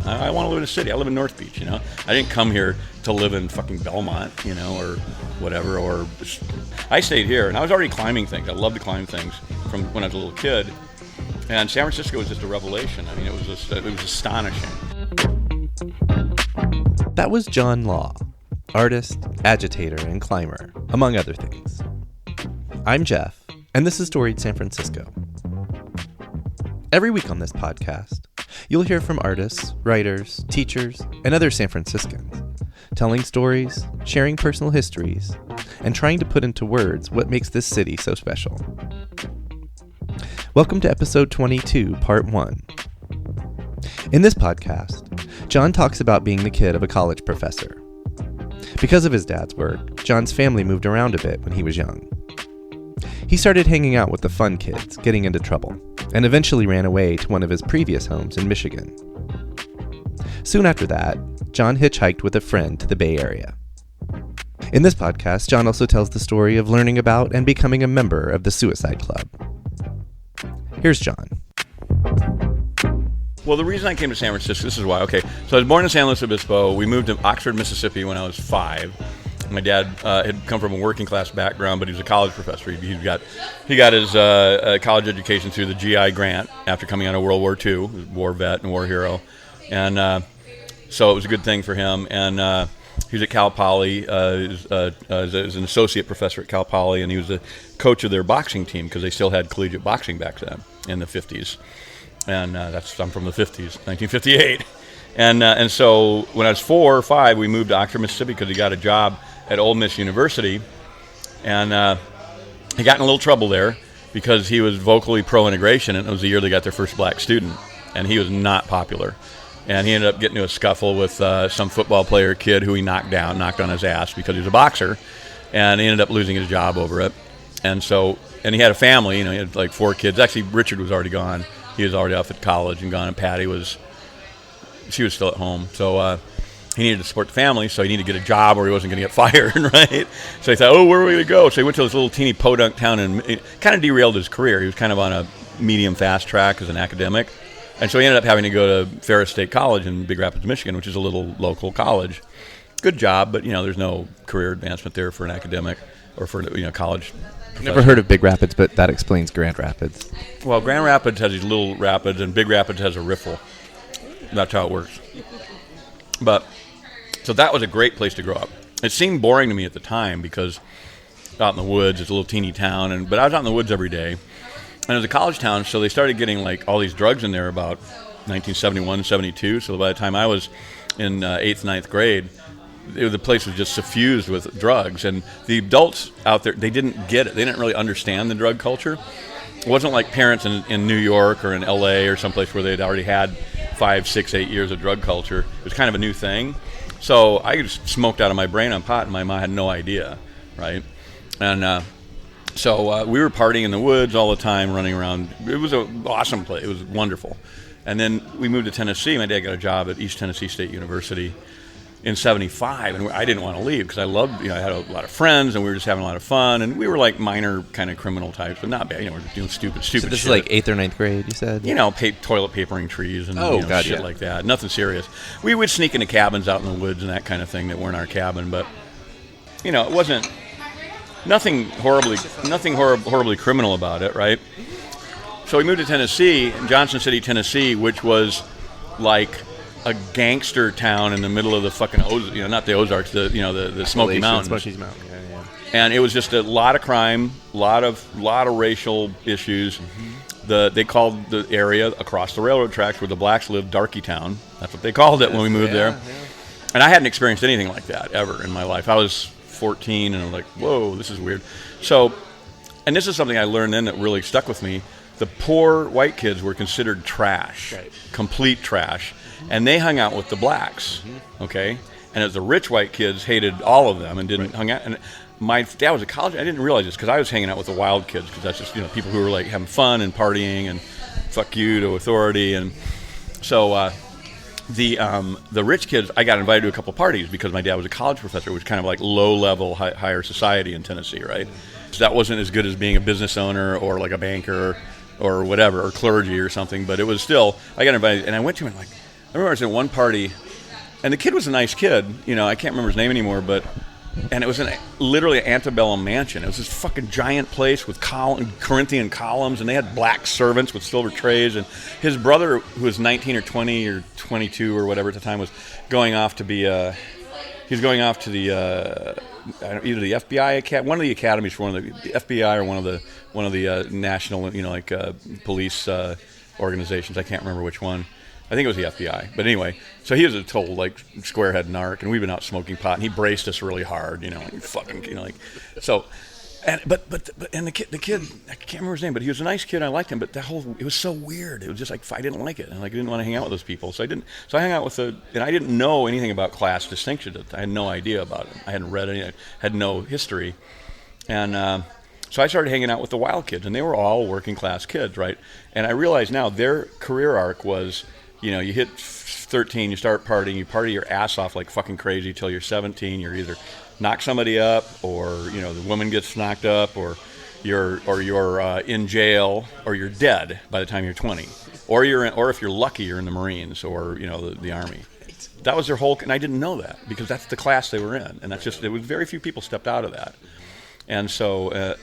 I want to live in a city. I live in North Beach, you know. I didn't come here to live in fucking Belmont, you know, or whatever. Or I stayed here, and I was already climbing things. I loved to climb things from when I was a little kid. And San Francisco was just a revelation. I mean, it was astonishing. That was John Law, artist, agitator, and climber, among other things. I'm Jeff, and this is Storied San Francisco. Every week on this podcast, you'll hear from artists, writers, teachers, and other San Franciscans, telling stories, sharing personal histories, and trying to put into words what makes this city so special. Welcome to episode 22, part 1. In this podcast, John talks about being the kid of a college professor. Because of his dad's work, John's family moved around a bit when he was young. He started hanging out with the fun kids, getting into trouble, and eventually ran away to one of his previous homes in Michigan. Soon after that, John hitchhiked with a friend to the Bay Area. In this podcast, John also tells the story of learning about and becoming a member of the Suicide Club. Here's John. Well, the reason I came to San Francisco, this is why. Okay, so I was born in San Luis Obispo. We moved to Oxford, Mississippi when I was 5. My dad had come from a working class background, but he was a college professor. He got his college education through the GI grant after coming out of World War II. He was a war vet and war hero, and so it was a good thing for him. And he was at Cal Poly, as an associate professor at Cal Poly, and he was the coach of their boxing team because they still had collegiate boxing back then in the 50s. And I'm from the 50s, 1958. And so when I was 4 or 5, we moved to Oxford, Mississippi because he got a job at Ole Miss University. And he got in a little trouble there because he was vocally pro-integration, and it was the year they got their first black student. And he was not popular. And he ended up getting into a scuffle with some football player kid who he knocked on his ass because he was a boxer. And he ended up losing his job over it. And he had a family, you know, he had like 4 kids. Actually, Richard was already gone. He was already off at college and gone, and Patty she was still at home. So he needed to support the family, so he needed to get a job or he wasn't going to get fired, right? So he thought, where are we going to go? So he went to this little teeny podunk town, and it kind of derailed his career. He was kind of on a medium fast track as an academic. And so he ended up having to go to Ferris State College in Big Rapids, Michigan, which is a little local college. Good job, but, you know, there's no career advancement there for an academic or for, you know, college. Never heard of Big Rapids, but that explains Grand Rapids. Well, Grand Rapids has these little rapids, and Big Rapids has a riffle. That's how it works. So that was a great place to grow up. It seemed boring to me at the time because out in the woods, it's a little teeny town, but I was out in the woods every day. And it was a college town, so they started getting like all these drugs in there about 1971, 72. So by the time I was in 8th, 9th grade, the place was just suffused with drugs, and the adults out there, they didn't get it. They didn't really understand the drug culture. It wasn't like parents in New York or in LA or someplace where they'd already had 5, 6, 8 years of drug culture. It was kind of a new thing. So I just smoked out of my brain on pot, and my mom had no idea, right? And so we were partying in the woods all the time, running around. It was an awesome place. It was wonderful. And then we moved to Tennessee. My dad got a job at East Tennessee State University in 75, and I didn't want to leave because I loved, you know, I had a lot of friends, and we were just having a lot of fun, and we were like minor kind of criminal types, but not bad, you know, we're just doing stupid so this shit. is like 8th or 9th grade, you said? You know, toilet papering trees and shit like that. Nothing serious. We would sneak into cabins out in the woods and that kind of thing that weren't our cabin, but, you know, it wasn't, nothing horribly criminal about it, right? So we moved to Tennessee, Johnson City, Tennessee, which was like a gangster town in the middle of the fucking not the Ozarks, the Smoky Mountains. Smoky Mountains, yeah. And it was just a lot of crime, lot of racial issues. Mm-hmm. They called the area across the railroad tracks where the blacks lived Darky Town. That's what they called it when we moved there. Yeah. And I hadn't experienced anything like that ever in my life. I was 14 and I was like, whoa, this is weird. So, and this is something I learned then that really stuck with me. The poor white kids were considered trash, right. Complete trash. And they hung out with the blacks, okay? And as the rich white kids hated all of them and didn't hang out. And my dad was a college. I didn't realize this because I was hanging out with the wild kids because that's just, you know, people who were like having fun and partying and fuck you to authority. And so the rich kids, I got invited to a couple parties because my dad was a college professor, which was kind of like low-level, higher society in Tennessee, right? So that wasn't as good as being a business owner or like a banker or whatever, or clergy or something. But it was still, I got invited, and I went to him and like, remember I was at one party, and the kid was a nice kid. I can't remember his name anymore, and it was literally an antebellum mansion. It was this fucking giant place with Corinthian columns, and they had black servants with silver trays. And his brother, who was 19 or 20 or 22 or whatever at the time, was going off to be. He's going off to the either the FBI one of the academies for one of the FBI or one of the national police organizations. I can't remember which one. I think it was the FBI. But anyway, so he was a total squarehead narc, and we've been out smoking pot, and he braced us really hard, so. But the kid, I can't remember his name, but he was a nice kid. I liked him, but it was so weird. It was just I didn't like it, and I didn't want to hang out with those people. So I hung out with and I didn't know anything about class distinction. I had no idea about it. I hadn't read any. I had no history, and so I started hanging out with the wild kids, and they were all working class kids, right? And I realize now their career arc was, you hit 13, you start partying, you party your ass off like fucking crazy till you're 17. You're either knock somebody up, or the woman gets knocked up, or you're in jail, or you're dead by the time you're 20, or if you're lucky, you're in the Marines or the Army. That was their whole, and I didn't know that because that's the class they were in, and that's just, it was very few people stepped out of that, and so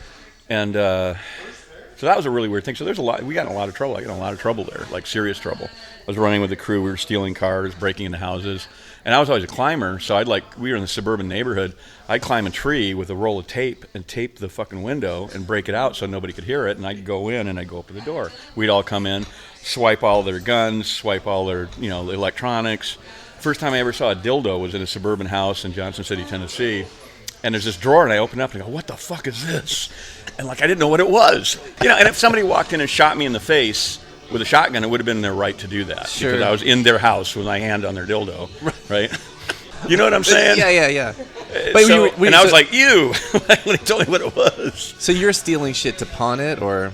so that was a really weird thing. So we got in a lot of trouble. I got in a lot of trouble there, like serious trouble. I was running with the crew. We were stealing cars, breaking into houses. And I was always a climber, so we were in a suburban neighborhood. I'd climb a tree with a roll of tape and tape the fucking window and break it out so nobody could hear it. And I'd go in and I'd go up to the door. We'd all come in, swipe all their guns, swipe all their, electronics. First time I ever saw a dildo was in a suburban house in Johnson City, Tennessee. And there's this drawer, and I open it up and I go, what the fuck is this? And I didn't know what it was. And if somebody walked in and shot me in the face with a shotgun, it would have been their right to do that. Sure. Because I was in their house with my hand on their dildo, right? You know what I'm saying? Yeah. But I was like, ew, when he told me what it was. So you're stealing shit to pawn it, or?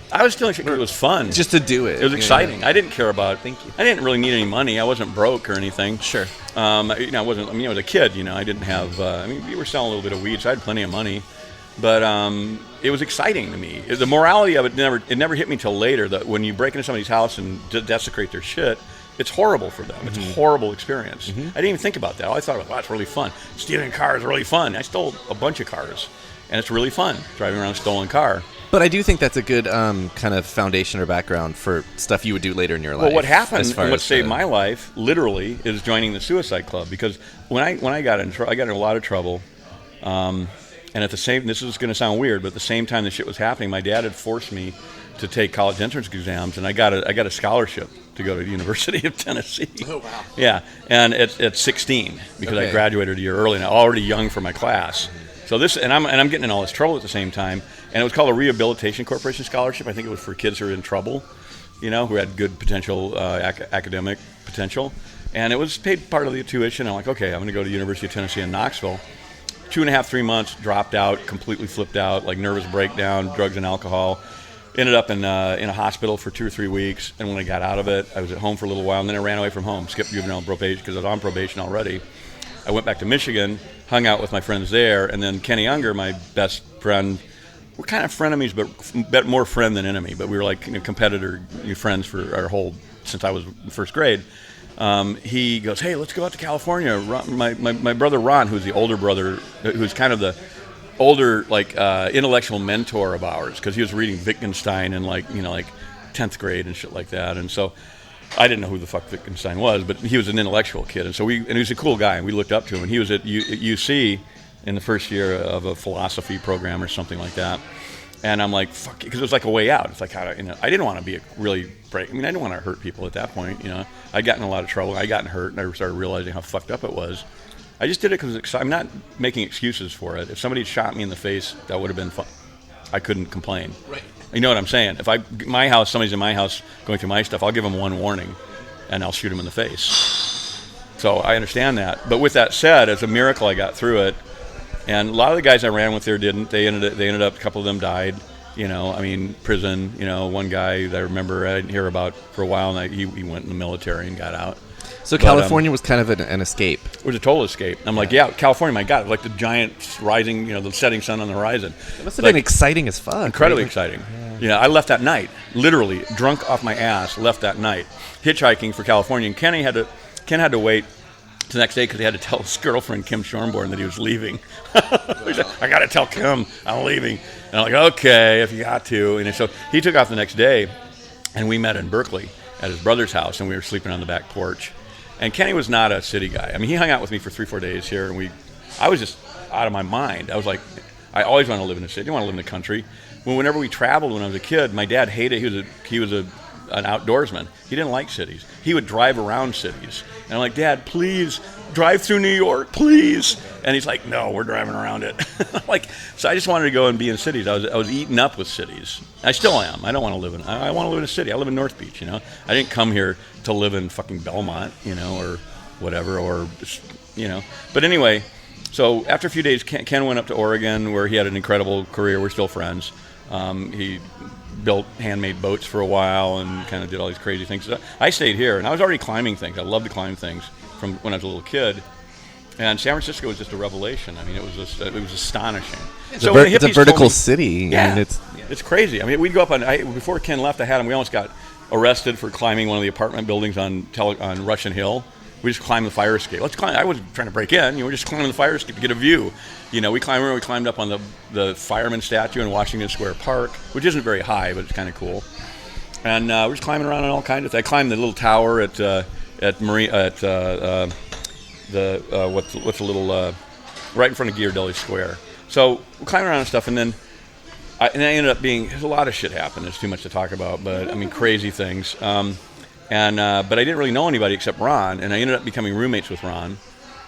I was stealing shit because it was fun. Just to do it. It was exciting. I didn't care about. Thank you. I didn't really need any money. I wasn't broke or anything. Sure. I wasn't. I was a kid. I didn't have. We were selling a little bit of weed, so I had plenty of money. But it was exciting to me. The morality of it never hit me till later. That when you break into somebody's house and desecrate their shit, it's horrible for them. It's a horrible experience. I didn't even think about that. I thought, wow, it's really fun. Stealing cars is really fun. I stole a bunch of cars, and it's really fun driving around a stolen car. But I do think that's a good kind of foundation or background for stuff you would do later in your life. Well, what happened and what saved my life, literally, is joining the Suicide Club. Because when I got in trouble, I got in a lot of trouble. And at the same, this is going to sound weird, but at the same time this shit was happening, my dad had forced me to take college entrance exams, and I got a scholarship to go to the University of Tennessee. Oh wow! Yeah, and at 16 because I graduated a year early, and I'm already young for my class. So I'm getting in all this trouble at the same time, and it was called a Rehabilitation Corporation Scholarship. I think it was for kids who are in trouble, who had good potential academic potential, and it was paid part of the tuition. I'm like, okay, I'm going to go to the University of Tennessee in Knoxville. 2.5, 3 months, dropped out, completely flipped out, like nervous breakdown, drugs and alcohol. Ended up in a hospital for 2 or 3 weeks, and when I got out of it, I was at home for a little while, and then I ran away from home, skipped juvenile probation because I was on probation already. I went back to Michigan, hung out with my friends there, and then Kenny Unger, my best friend, we're kind of frenemies, but more friend than enemy, but we were like competitor friends for our since I was in first grade. He goes, hey, let's go out to California. My brother Ron, who's the older brother, who's kind of the older intellectual mentor of ours, because he was reading Wittgenstein in 10th grade and shit like that. And so I didn't know who the fuck Wittgenstein was, but he was an intellectual kid, and he was a cool guy, and we looked up to him. And he was at UC in the first year of a philosophy program or something like that. And I'm like, fuck, because it was like a way out. It's like, I didn't want to be I didn't want to hurt people at that point. I'd gotten in a lot of trouble. I gotten hurt, and I started realizing how fucked up it was. I just did it because I'm not making excuses for it. If somebody shot me in the face, that would have been fun. I couldn't complain. Right. You know what I'm saying? If somebody's in my house going through my stuff, I'll give them one warning, and I'll shoot them in the face. So I understand that. But with that said, it's a miracle I got through it. And a lot of the guys I ran with there didn't. They ended up, a couple of them died. Prison. One guy that I remember I didn't hear about for a while, and he went in the military and got out. So But, California was kind of an escape. it was a total escape. I'm like, yeah, California, my God, like the giant rising, the setting sun on the horizon. It must have been exciting as fuck. Incredibly right? exciting. I left that night, literally drunk off my ass. Left that night, hitchhiking for California. And Ken had to wait the next day because he had to tell his girlfriend Kim Schornborn that he was leaving. He said, I got to tell Kim I'm leaving. And I'm like, okay, if you got to. And so he took off the next day, and we met in Berkeley at his brother's house, and we were sleeping on the back porch. And Kenny was not a city guy. I mean, he hung out with me for 3-4 days here, and I was just out of my mind. I was like, I always wanted to live in a city. I didn't want to live in the country. Whenever we traveled when I was a kid, my dad hated it. He was an outdoorsman. He didn't like cities. He would drive around cities. And I'm like, Dad, please drive through New York, please. And he's like, no, we're driving around it. So I just wanted to go and be in cities. I was eaten up with cities. I still am. I don't want to live I want to live in a city. I live in North Beach, I didn't come here to live in fucking Belmont, or whatever, But anyway, so after a few days, Ken went up to Oregon, where he had an incredible career. We're still friends. He built handmade boats for a while and kind of did all these crazy things. So I stayed here, and I was already climbing things. I loved to climb things from when I was a little kid. And San Francisco was just a revelation. I mean, it was astonishing. It's a vertical city. Yeah, I mean, it's crazy. I mean, we'd go up before Ken left. We almost got arrested for climbing one of the apartment buildings on Russian Hill. We just climbed the fire escape. Let's climb. I wasn't trying to break in. We're just climbing the fire escape to get a view. We climbed up on the fireman statue in Washington Square Park, which isn't very high, but it's kind of cool. And we're just climbing around on all kinds of things. I climbed the little tower at what's the little right in front of Ghirardelli Square. So we're climbing around and stuff, and then I ended up there's a lot of shit happened. It's too much to talk about, but I mean crazy things. But I didn't really know anybody except Ron, and I ended up becoming roommates with Ron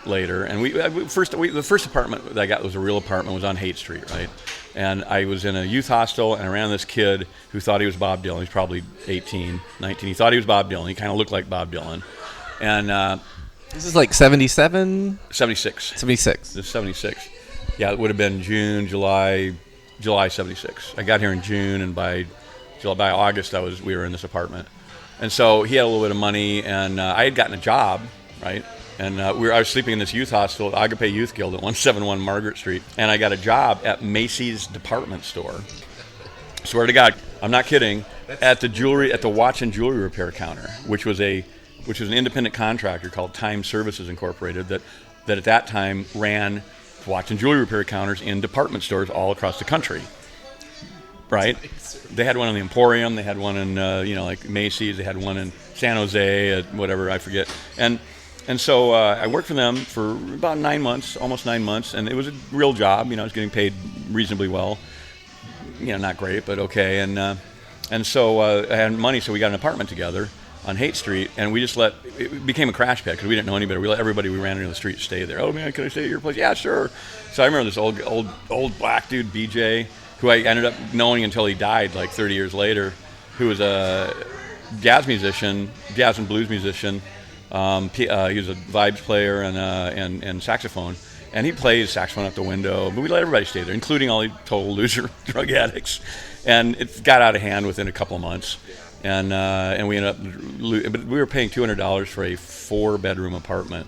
later. And the first apartment that I got was a real apartment, was on Haight Street, right? And I was in a youth hostel, and I ran this kid who thought he was Bob Dylan. He's probably 18, 19. He thought he was Bob Dylan. He kind of looked like Bob Dylan. And this is like 77? 76. 76. This is 76. Yeah, it would have been July 76. I got here in June, and by August we were in this apartment. And so he had a little bit of money, and I had gotten a job, right? And I was sleeping in this youth hostel at Agape Youth Guild at 171 Margaret Street, and I got a job at Macy's department store. Swear to God, I'm not kidding. At the watch and jewelry repair counter, which was an independent contractor called Time Services Incorporated that at that time ran watch and jewelry repair counters in department stores all across the country. Right? They had one in the Emporium. They had one in like Macy's. They had one in San Jose at whatever, I forget. And so I worked for them for about 9 months, almost 9 months, and it was a real job. I was getting paid reasonably well. Not great, but okay. And so I had money, so we got an apartment together on Haight Street, and we just it became a crash pad because we didn't know anybody. We let everybody we ran into the street stay there. Oh man, can I stay at your place? Yeah, sure. So I remember this old black dude, BJ, who I ended up knowing until he died like 30 years later, who was a jazz and blues musician. He was a vibes player and saxophone, and he plays saxophone out the window. But we let everybody stay there, including all the total loser drug addicts. And it got out of hand within a couple of months, and we ended up. But we were paying $200 for a 4-bedroom apartment.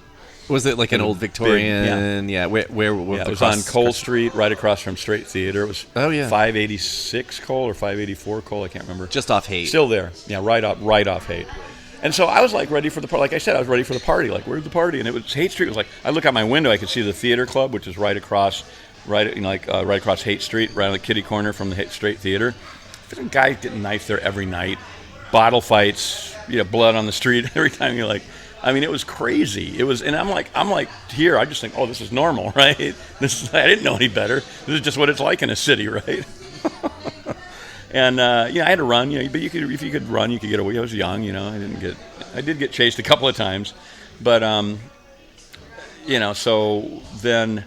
Was it like an old Victorian? Yeah. Where it was on Cole Street, right across from Straight Theater. It was 586 Cole or 584 Cole, I can't remember. Just off Haight. Still there. Yeah, right off Haight. And so I was like ready for the party. Like I said, I was ready for the party. Like, where's the party? And it was Haight Street. Was like, I look out my window, I could see the theater club, which is right across Haight Street, right on the kitty corner from the Straight Theater. Some guys getting knifed there every night, bottle fights, blood on the street every time. You're like, I mean, it was crazy. It was, and I'm like here. I just think, oh, this is normal, right? I didn't know any better. This is just what it's like in a city, right? And I had to run, but if you could run, you could get away. I was young, I did get chased a couple of times, but so then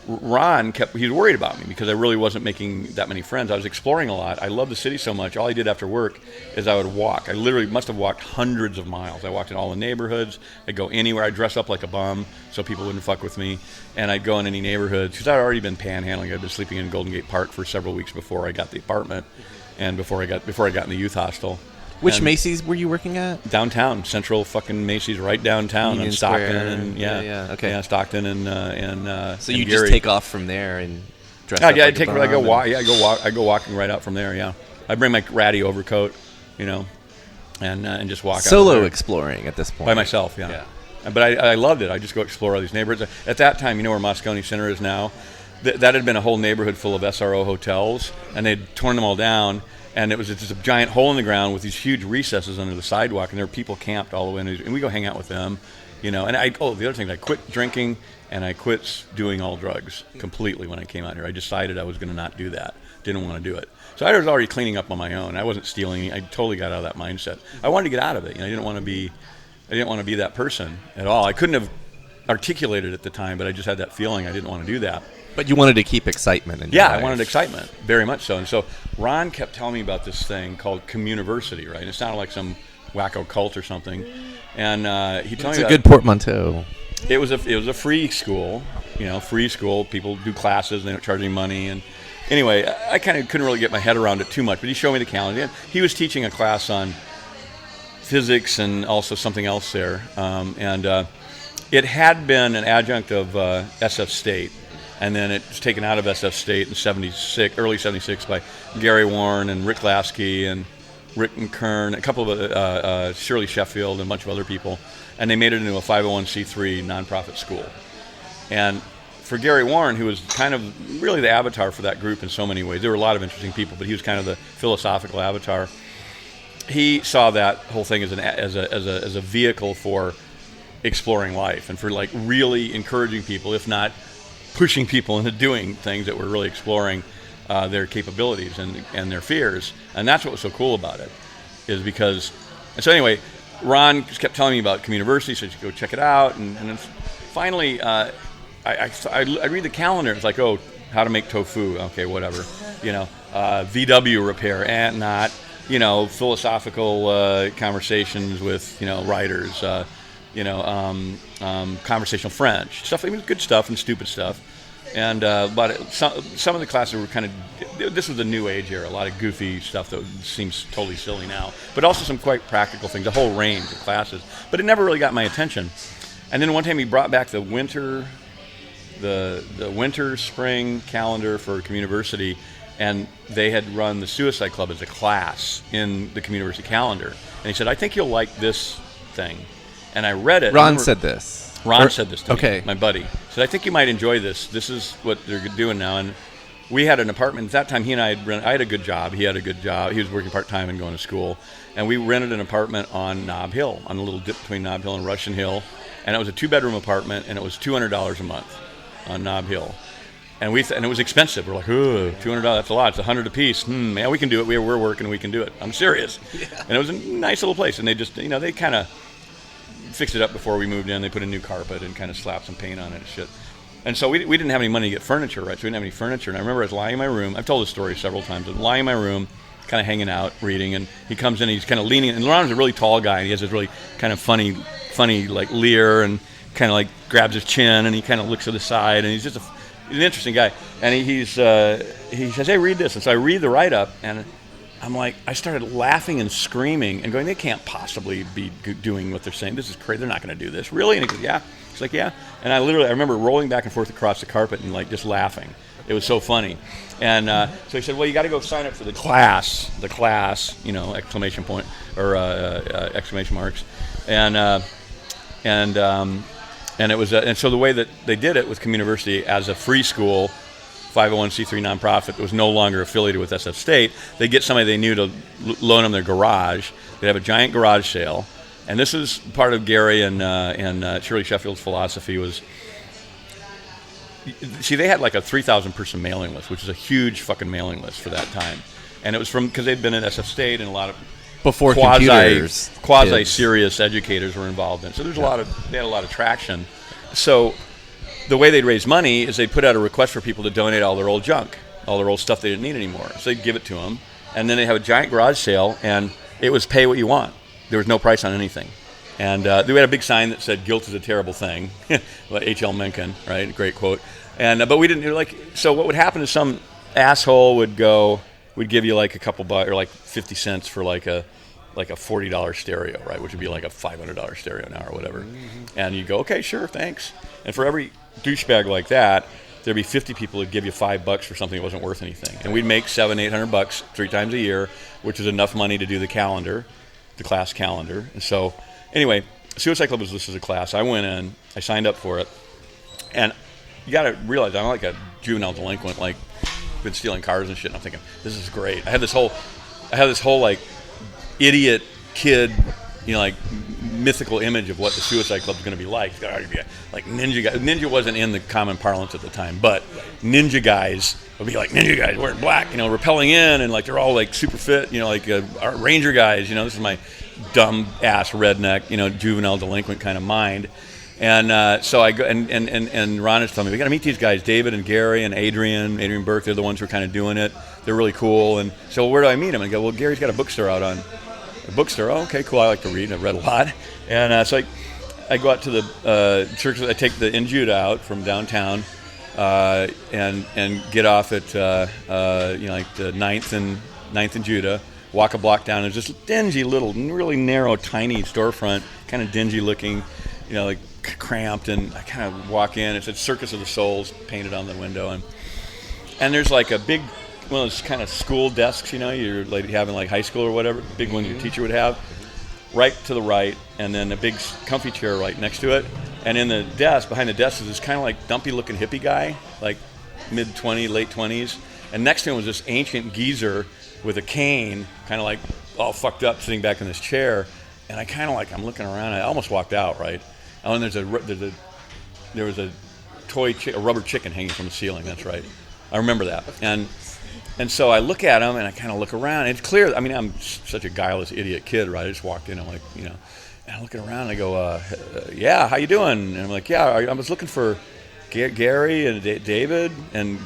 Ron he was worried about me because I really wasn't making that many friends. I was exploring a lot. I love the city so much. All I did after work is I would walk. I literally must have walked hundreds of miles. I walked in all the neighborhoods. I'd go anywhere. I'd dress up like a bum so people wouldn't fuck with me. And I'd go in any neighborhoods because I'd already been panhandling. I'd been sleeping in Golden Gate Park for several weeks before I got the apartment and before I got in the youth hostel. Which Macy's were you working at? Downtown, central fucking Macy's, right downtown Union on Stockton, Square. and Okay. yeah, Stockton and So and you Gary. just take off from there and dress Yeah, up yeah. like I go walking right out from there. Yeah, I bring my ratty overcoat, and just walk solo out there. exploring at this point By myself. Yeah. But I loved it. I just go explore all these neighborhoods. At that time, where Moscone Center is now, that had been a whole neighborhood full of SRO hotels, and they'd torn them all down. And it was just a giant hole in the ground with these huge recesses under the sidewalk, and there were people camped all the way in, and we go hang out with them, And the other thing, I quit drinking and I quit doing all drugs completely when I came out here. I decided I was going to not do that. Didn't want to do it. So I was already cleaning up on my own. I wasn't stealing. I totally got out of that mindset. I wanted to get out of it. I didn't want to be that person at all. I couldn't have articulated it at the time, but I just had that feeling I didn't want to do that. But you wanted to keep excitement in your life. I wanted excitement, very much so. And so Ron kept telling me about this thing called Communiversity, right? It sounded like some wacko cult or something. And he told me it's a good portmanteau. It was a free school, free school. People do classes, and they don't charge any money. And anyway, I kind of couldn't really get my head around it too much. But he showed me the calendar. He was teaching a class on physics and also something else there. It had been an adjunct of SF State. And then it was taken out of SF State in early 76 by Gary Warren and Rick Lasky and Rick McKern, a couple of Shirley Sheffield and a bunch of other people. And they made it into a 501c3 nonprofit school. And for Gary Warren, who was kind of really the avatar for that group in so many ways, there were a lot of interesting people, but he was kind of the philosophical avatar. He saw that whole thing as a vehicle for exploring life and for like really encouraging people, if not pushing people into doing things that were really exploring their capabilities and their fears. And that's what was so cool about it, is because... And so anyway, Ron just kept telling me about Communiversity, so you should go check it out. And then finally, I read the calendar. It's like, how to make tofu. Okay, whatever. VW repair, and not, philosophical conversations with, writers, conversational French stuff. It was good stuff and stupid stuff, and but some of the classes were kind of. This was the new age era. A lot of goofy stuff that seems totally silly now, but also some quite practical things. A whole range of classes, but it never really got my attention. And then one time he brought back the winter spring calendar for Communiversity, and they had run the Suicide Club as a class in the Communiversity calendar. And he said, "I think you'll like this thing." And I read it. Ron said this to me, my buddy. He said, "I think you might enjoy this. This is what they're doing now." And we had an apartment. At that time, he and I had a good job. He had a good job. He was working part-time and going to school. And we rented an apartment on Nob Hill, on a little dip between Nob Hill and Russian Hill. And it was a 2-bedroom apartment, and it was $200 a month on Nob Hill. And it was expensive. We're like, $200, that's a lot. It's $100 a piece. Man, we can do it. We're working. We can do it. I'm serious. Yeah. And it was a nice little place. And they just, they kind of fixed it up before we moved in. They put a new carpet and kind of slapped some paint on it and shit. And so we didn't have any money to get furniture, right? So we didn't have any furniture. And I remember I was lying in my room. I've told this story several times. I was lying in my room, kind of hanging out, reading. And he comes in, he's kind of leaning. And Ron's a really tall guy. And he has this really kind of funny like leer, and kind of like grabs his chin, and he kind of looks to the side. And he's just he's an interesting guy. And he says, "Hey, read this." And so I read the write-up, and I'm like, I started laughing and screaming and going, they can't possibly be doing what they're saying. This is crazy. They're not going to do this. Really? And he goes, yeah. He's like, yeah. And I remember rolling back and forth across the carpet and like just laughing. It was so funny. And so he said, well, you got to go sign up for the class, exclamation point or exclamation marks. And it was, and so the way that they did it with Communiversity as a free school, 501c3 nonprofit that was no longer affiliated with SF State, they get somebody they knew to loan them their garage. They'd have a giant garage sale. And this is part of Gary and Shirley Sheffield's philosophy was, see, they had like a 3,000 person mailing list, which is a huge fucking mailing list for that time. And it was because they'd been at SF State, and a lot of before quasi-serious educators were involved in it. So they had a lot of traction. So the way they'd raise money is they'd put out a request for people to donate all their old junk, all their old stuff they didn't need anymore. So they'd give it to them, and then they'd have a giant garage sale, and it was pay what you want. There was no price on anything. And they had a big sign that said, "Guilt is a terrible thing," like H.L. Mencken, right? Great quote. And but we didn't, so what would happen is some asshole would give you like a couple bucks or like 50 cents for like a like a $40 stereo, right, which would be like a $500 stereo now or whatever. And you go, okay, sure, thanks. And for every douchebag like that, there'd be 50 people who'd give you $5 for something that wasn't worth anything. And we'd make $700-800 3 times a year, which is enough money to do the calendar, the class calendar. And so, anyway, Suicide Club was listed as a class. I went in, I signed up for it, and you got to realize I'm like a juvenile delinquent, like been stealing cars and shit. And I'm thinking, this is great. I had this whole like idiot kid, like mythical image of what the Suicide Club is going to be like. It's got to be like ninja guys. Ninja wasn't in the common parlance at the time, but ninja guys would be like ninja guys wearing black, rappelling in, and like they're all like super fit, like our ranger guys. This is my dumb ass redneck, juvenile delinquent kind of mind. And so I go, and Ron is telling me, we got to meet these guys, David and Gary and Adrian Burke. They're the ones who are kind of doing it. They're really cool. And so where do I meet them? And I go, well, Gary's got a bookstore out on a bookstore. Oh, okay, cool. I like to read. I've read a lot. And so I go out to the church. I take the Injuda out from downtown and get off at like the 9th and Judah. Walk a block down. There's this dingy little, really narrow, tiny storefront, kind of dingy looking, like cramped. And I kind of walk in. It said Circus of the Souls painted on the window, and there's like a big one of those kind of school desks, you're like having like high school or whatever, big one your teacher would have, right to the right, and then a big comfy chair right next to it. And in the desk, behind the desk, is this kind of like dumpy looking hippie guy, like mid-20s, late 20s. And next to him was this ancient geezer with a cane, kind of like all fucked up, sitting back in this chair. And I kind of like, I'm looking around, I almost walked out, right? Oh, and there was a a rubber chicken hanging from the ceiling, that's right. I remember that. And so I look at him, and I kind of look around. It's clear. I mean, I'm such a guileless idiot kid, right? I just walked in. I'm like, and I'm looking around. And I go, yeah, how you doing? And I'm like, yeah, I was looking for Gary and David. And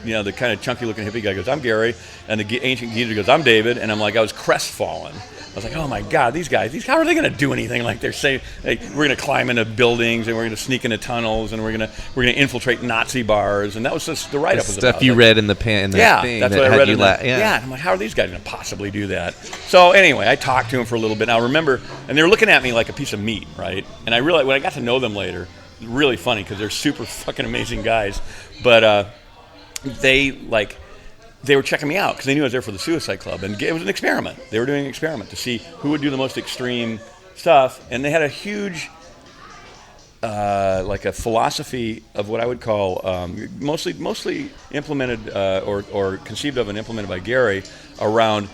the kind of chunky looking hippie guy goes, I'm Gary. And the ancient geezer goes, I'm David. And I'm like, I was crestfallen. I was like, oh my God, these guys, how are they going to do anything? Like they're saying, like, we're going to climb into buildings, and we're going to sneak into tunnels, and we're going to infiltrate Nazi bars, and that was just the write-up. The stuff you read in the thing. Yeah, that's what I read. Yeah, I'm like, how are these guys going to possibly do that? So anyway, I talked to him for a little bit. Now I remember, and they were looking at me like a piece of meat, right? And I realized when I got to know them later, really funny because they're super fucking amazing guys, but they were checking me out because they knew I was there for the Suicide Club, and it was an experiment. They were doing an experiment to see who would do the most extreme stuff, and they had a huge, like a philosophy of what I would call mostly implemented or conceived of and implemented by Gary around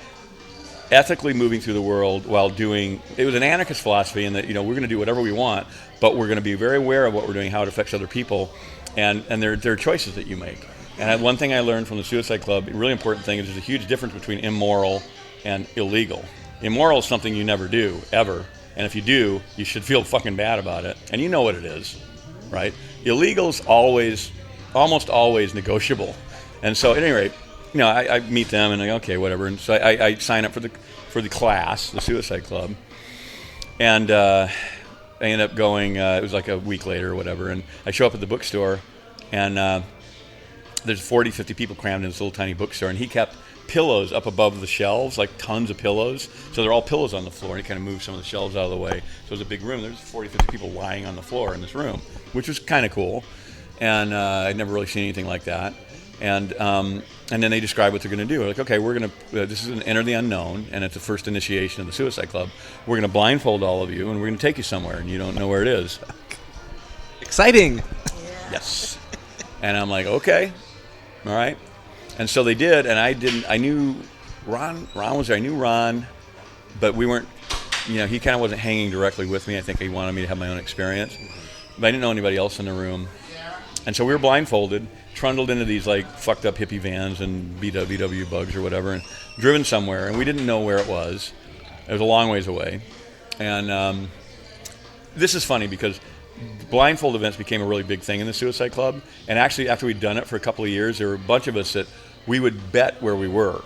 ethically moving through the world while doing. It was an anarchist philosophy in that we're going to do whatever we want, but we're going to be very aware of what we're doing, how it affects other people, and there are choices that you make. And one thing I learned from the Suicide Club, a really important thing, is there's a huge difference between immoral and illegal. Immoral is something you never do, ever. And if you do, you should feel fucking bad about it. And you know what it is, right? Illegal's almost always negotiable. And so at any rate, I meet them and I go, okay, whatever. And so I sign up for the class, the Suicide Club. And I end up going, it was like a week later or whatever. And I show up at the bookstore, and there's 40, 50 people crammed in this little tiny bookstore, and he kept pillows up above the shelves, like tons of pillows. So they're all pillows on the floor, and he kind of moved some of the shelves out of the way. So it was a big room. There's 40, 50 people lying on the floor in this room, which was kind of cool. And I'd never really seen anything like that. And then they describe what they're going to do. They're like, okay, we're going to, this is an Enter the Unknown, and it's the first initiation of the Suicide Club. We're going to blindfold all of you, and we're going to take you somewhere, and you don't know where it is. Exciting. Yes. And I'm like, okay. All right. And so they did, and I knew Ron was there. I knew Ron, but we weren't, he kind of wasn't hanging directly with me. I think he wanted me to have my own experience. But I didn't know anybody else in the room. And so we were blindfolded, trundled into these like fucked up hippie vans and VW bugs or whatever, and driven somewhere, and we didn't know where it was. It was a long ways away. And this is funny because blindfold events became a really big thing in the Suicide Club, and actually after we'd done it for a couple of years, there were a bunch of us that we would bet where we were,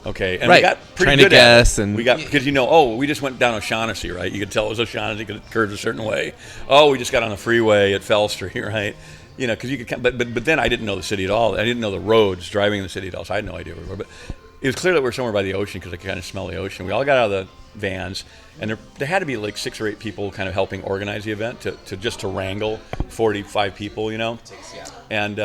okay, and right. We got pretty trying good to guess, at it. and we got because we just went down O'Shaughnessy, right? You could tell it was O'Shaughnessy because it curves a certain way. Oh, we just got on the freeway at Fell Street, right? Because you could, but then I didn't know the city at all. I didn't know the roads driving in the city at all, so I had no idea where we were. But it was clear that we were somewhere by the ocean because I could kind of smell the ocean. We all got out of the vans, and there had to be like 6 or 8 people kind of helping organize the event to wrangle 45 people, you know. And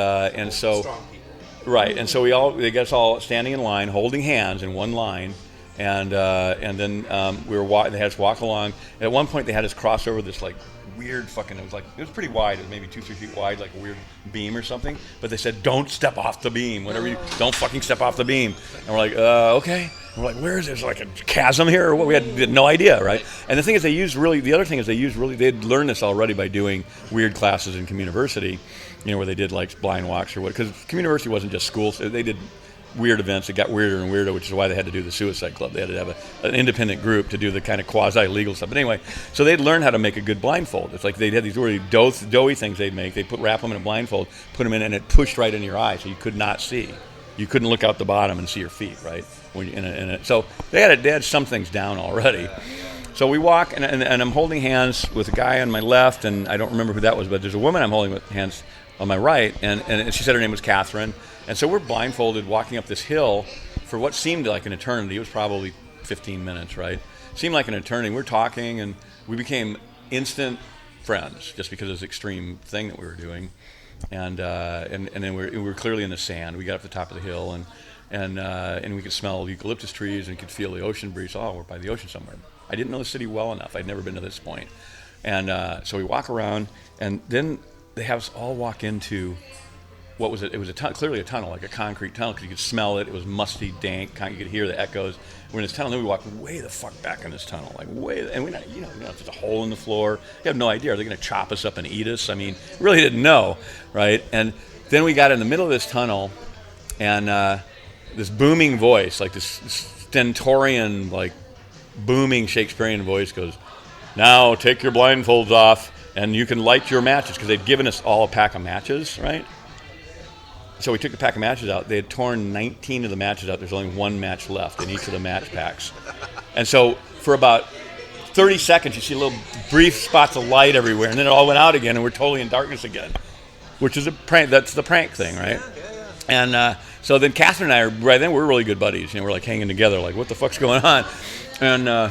so Strong people. right, and so they got us all standing in line, holding hands in one line, and then they had us walk along. And at one point, they had us cross over this like weird fucking. It was pretty wide. It was maybe 2-3 feet wide, like a weird beam or something. But they said, "Don't step off the beam. Don't fucking step off the beam." And we're like, "Okay." And we're like, "Where is this? Like a chasm here, or what?" We had no idea, right? And the thing is, they'd learned this already by doing weird classes in Communiversity, you know, where they did like blind walks or what. Because Communiversity wasn't just school; so they did weird events. It got weirder and weirder, which is why they had to do the Suicide Club. They had to have an independent group to do the kind of quasi-legal stuff. But anyway, so they'd learn how to make a good blindfold. It's like they had these really doughy things they'd make. They'd wrap them in a blindfold, put them in, and it pushed right in your eye, so you could not see. You couldn't look out the bottom and see your feet, right? So they had some things down already. So we walk, and I'm holding hands with a guy on my left, and I don't remember who that was, but there's a woman I'm holding with hands on my right, and she said her name was Catherine. And so we're blindfolded walking up this hill for what seemed like an eternity. It was probably 15 minutes, right? Seemed like an eternity. We're talking, and we became instant friends just because of this extreme thing that we were doing. And then we were clearly in the sand. We got up the top of the hill, and we could smell eucalyptus trees and could feel the ocean breeze. Oh, we're by the ocean somewhere. I didn't know the city well enough. I'd never been to this point. And so we walk around, and then they have us all walk into, what was it? It was clearly a tunnel, like a concrete tunnel, because you could smell it. It was musty, dank. You could hear the echoes. We're in this tunnel, and then we walk way the fuck back in this tunnel, like way. And we're not, there's a hole in the floor. You have no idea. Are they going to chop us up and eat us? I mean, really didn't know, right? And then we got in the middle of this tunnel, and this booming voice, like this stentorian, like booming Shakespearean voice goes, "Now take your blindfolds off, and you can light your matches," because they'd given us all a pack of matches, right? So we took the pack of matches out. They had torn 19 of the matches out. There's only one match left in each of the match packs. And so for about 30 seconds, you see little brief spots of light everywhere, and then it all went out again, and we're totally in darkness again, which is a prank. That's the prank thing, right? And so then Catherine and I, right then, we're really good buddies. We're like hanging together, like, what the fuck's going on? And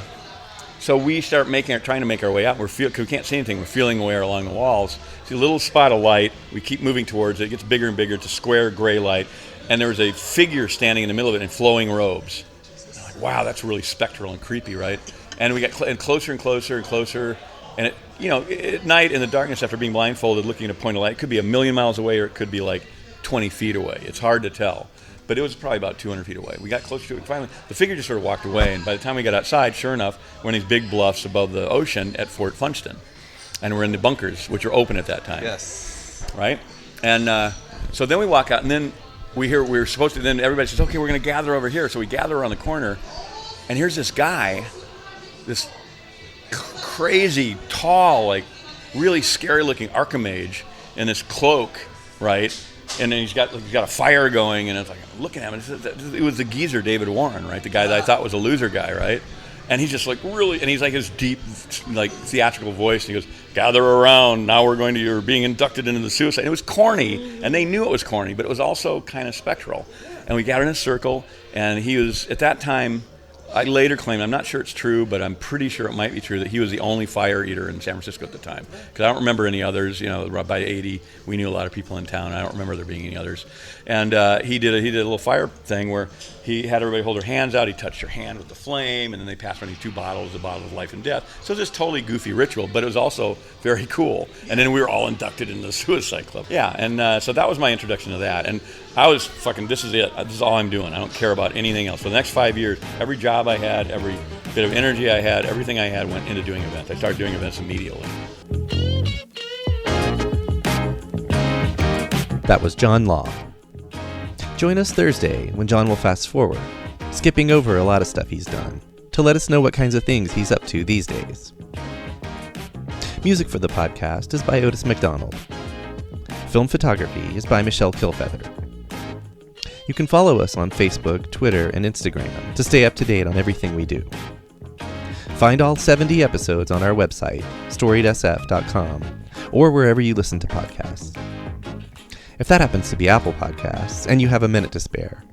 so we start trying to make our way out. Cause we can't see anything. We're feeling away along the walls. See a little spot of light. We keep moving towards it. It gets bigger and bigger. It's a square gray light. And there was a figure standing in the middle of it in flowing robes. And I'm like, wow, that's really spectral and creepy, right? And we got closer and closer and closer. And at night in the darkness, after being blindfolded, looking at a point of light, it could be 1,000,000 miles away, or it could be like 20 feet away. It's hard to tell. But it was probably about 200 feet away. We got closer to it. Finally, the figure just sort of walked away. And by the time we got outside, sure enough, we're in these big bluffs above the ocean at Fort Funston. And we're in the bunkers, which are open at that time. Yes. Right? And so then we walk out, and then we're supposed to, then everybody says, okay, we're going to gather over here. So we gather around the corner, and here's this guy, this crazy, tall, like really scary-looking archimage in this cloak, right? And then he's got a fire going, and it's like, I'm looking at him. It was the geezer David Warren, right? The guy that I thought was a loser guy, right? And he's just like really, and he's like his deep, like theatrical voice. And he goes, "Gather around. Now you're being inducted into the suicide." And it was corny, and they knew it was corny, but it was also kind of spectral. And we gathered in a circle, and he was at that time. I later claimed, I'm not sure it's true, but I'm pretty sure it might be true, that he was the only fire eater in San Francisco at the time. Because I don't remember any others. By 80, we knew a lot of people in town. I don't remember there being any others. And he did a little fire thing where he had everybody hold their hands out. He touched your hand with the flame, and then they passed around these 2 bottles, the bottle of life and death. So it was this totally goofy ritual, but it was also very cool. And then we were all inducted into the Suicide Club. Yeah, and so that was my introduction to that. And I was fucking, this is it. This is all I'm doing. I don't care about anything else. For the next 5 years, every job I had, every bit of energy I had, everything I had went into doing events. I started doing events immediately. That was John Law. Join us Thursday when John will fast forward, skipping over a lot of stuff he's done, to let us know what kinds of things he's up to these days. Music for the podcast is by Otis McDonald. Film photography is by Michelle Kilfeather. You can follow us on Facebook, Twitter, and Instagram to stay up to date on everything we do. Find all 70 episodes on our website, storiedsf.com, or wherever you listen to podcasts. If that happens to be Apple Podcasts and you have a minute to spare,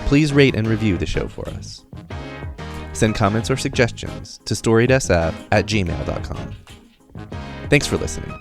please rate and review the show for us. Send comments or suggestions to storiedsf@gmail.com. Thanks for listening.